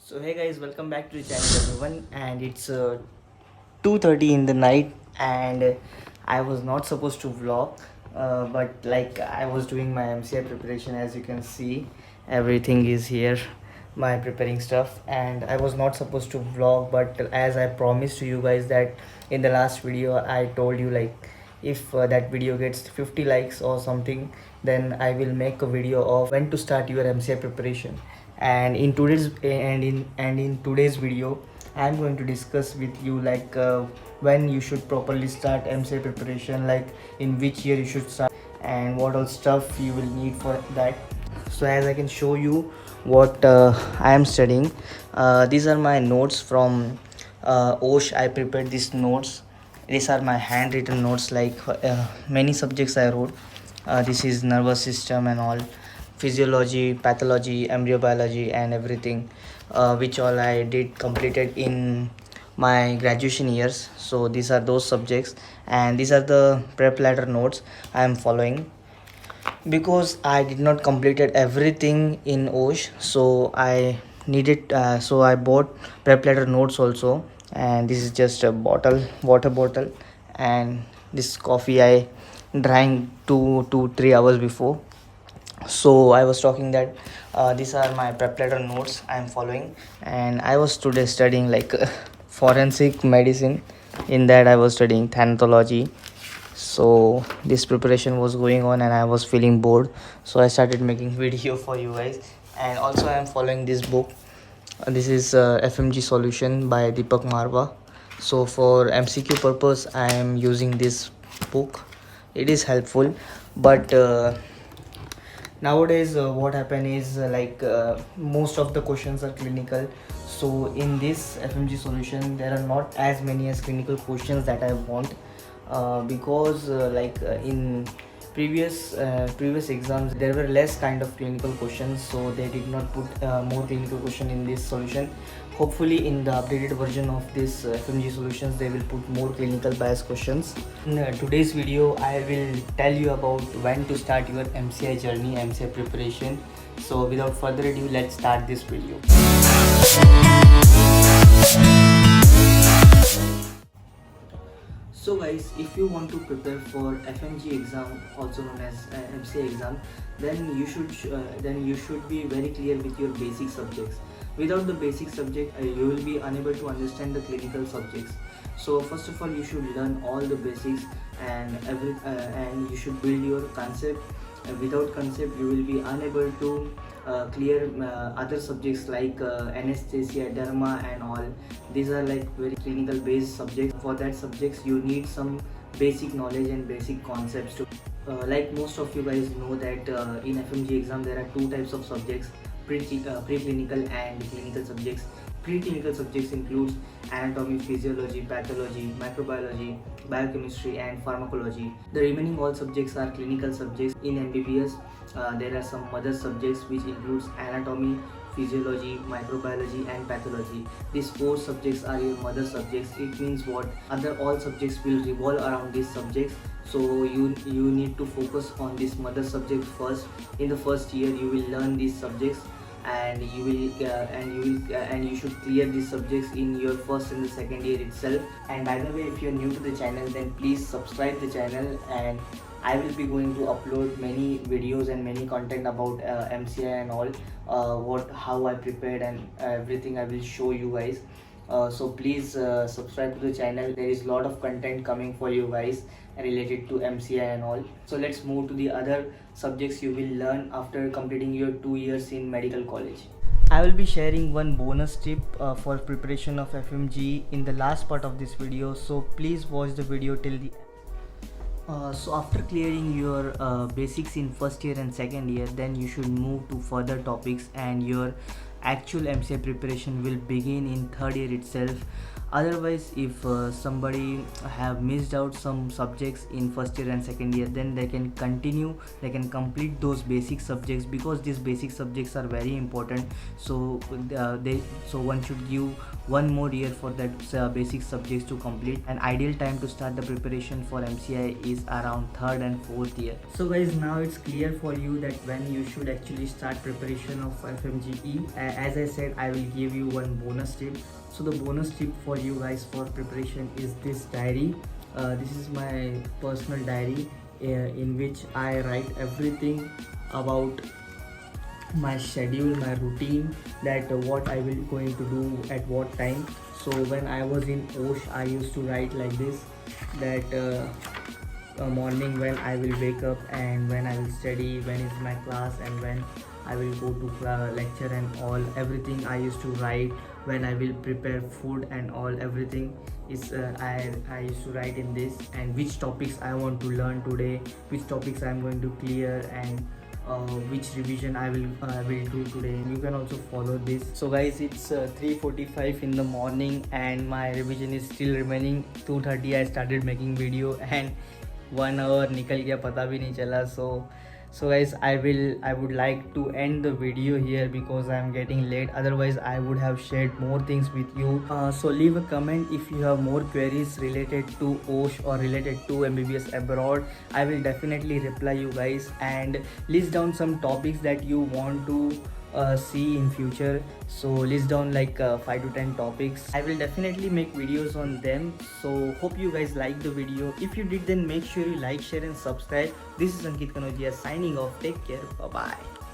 So hey guys, welcome back to the channel everyone, and it's 2:30 in the night, and I was not supposed to vlog, but like I was doing my MCI preparation. As you can see, everything is here, my preparing stuff, and I was not supposed to vlog, but as I promised to you guys that in the last video I told you, like if that video gets 50 likes or something, then I will make a video of when to start your MCI preparation. And in today's video I'm going to discuss with you, like when you should properly start MCA preparation, like in which year you should start and what all stuff you will need for that. So as I can show you what I am studying, these are my notes from OSH. I prepared these notes. These are my handwritten notes, like many subjects I wrote. This is nervous system and all, physiology, pathology, embryobiology, and everything, which all I did completed in my graduation years. So these are those subjects, and these are the prep ladder notes I am following, because I did not completed everything in OSH. So I needed, so I bought prep ladder notes also. And this is just a bottle, water bottle, and this coffee I drank 2 to 3 hours before. So I was talking that these are my prep letter notes I am following, and I was today studying like forensic medicine. In that I was studying thanatology. So this preparation was going on and I was feeling bored, so I started making video for you guys. And also I am following this book. This is FMG solution by Deepak Marwa. So for MCQ purpose I am using this book. It is helpful, but nowadays what happen is most of the questions are clinical. So in this FMG solution there are not as many as clinical questions that I want, because in previous exams there were less kind of clinical questions, so they did not put more clinical question in this solution. Hopefully in the updated version of this FMG solutions they will put more clinical bias questions. In today's video I will tell you about when to start your MCI journey, MCI preparation. So without further ado, let's start this video. So guys, if you want to prepare for FMG exam, also known as MCA exam, then you should be very clear with your basic subjects. Without the basic subject, you will be unable to understand the clinical subjects. So first of all, you should learn all the basics, and you should build your concept. Without concept, you will be unable to clear other subjects like anesthesia, derma, and all. These are like very clinical based subjects. For that subjects, you need some basic knowledge and basic concepts to. Like most of you guys know that in FMG exam there are two types of subjects: preclinical and clinical subjects. Preclinical subjects includes anatomy, physiology, pathology, microbiology, biochemistry, and pharmacology. The remaining all subjects are clinical subjects. In MBBS, there are some other subjects which includes anatomy, physiology, microbiology, and pathology. These four subjects are your mother subjects. It means what? Other all subjects will revolve around these subjects. So you need to focus on this mother subject first. In the first year, you will learn these subjects, and you should clear these subjects in your first and the second year itself. And by the way, if you're new to the channel, then please subscribe the channel, and I will be going to upload many videos and many content about MCI and all, how I prepared and everything I will show you guys. So please subscribe to the channel. There is a lot of content coming for you guys related to MCI and all. So let's move to the other subjects you will learn after completing your 2 years in medical college. I will be sharing one bonus tip for preparation of FMG in the last part of this video, so please watch the video till the so after clearing your basics in first year and second year, then you should move to further topics, and your actual MCA preparation will begin in third year itself. Otherwise, if somebody have missed out some subjects in first year and second year, then they can continue, they can complete those basic subjects, because these basic subjects are very important. So one should give one more year for that basic subjects to complete. An ideal time to start the preparation for MCI is around third and fourth year. So guys, now it's clear for you that when you should actually start preparation of FMGE. As I said, I will give you one bonus tip. So the bonus tip for you guys for preparation is this diary. This is my personal diary in which I write everything about my schedule, my routine, that what I will going to do at what time. So when I was in OSH, I used to write like this, that morning when I will wake up and when I will study, when is my class, and when I will go to lecture and all. Everything I used to write. When I will prepare food and all, everything is I used to write in this, and which topics I want to learn today, which topics I am going to clear, and which revision I will do today. You can also follow this. So guys, it's 3:45 in the morning and my revision is still remaining. 2:30 I started making video and 1 hour निकल गया, पता भी नहीं चला. So guys, I would like to end the video here because I am getting late. Otherwise I would have shared more things with you. So leave a comment if you have more queries related to OSH or related to MBBS abroad. I will definitely reply you guys, and list down some topics that you want to see in future. So list down like 5 to 10 topics. I will definitely make videos on them. So hope you guys like the video. If you did, then make sure you like, share and subscribe. This is Ankit Kanodia signing off. Take care. Bye bye.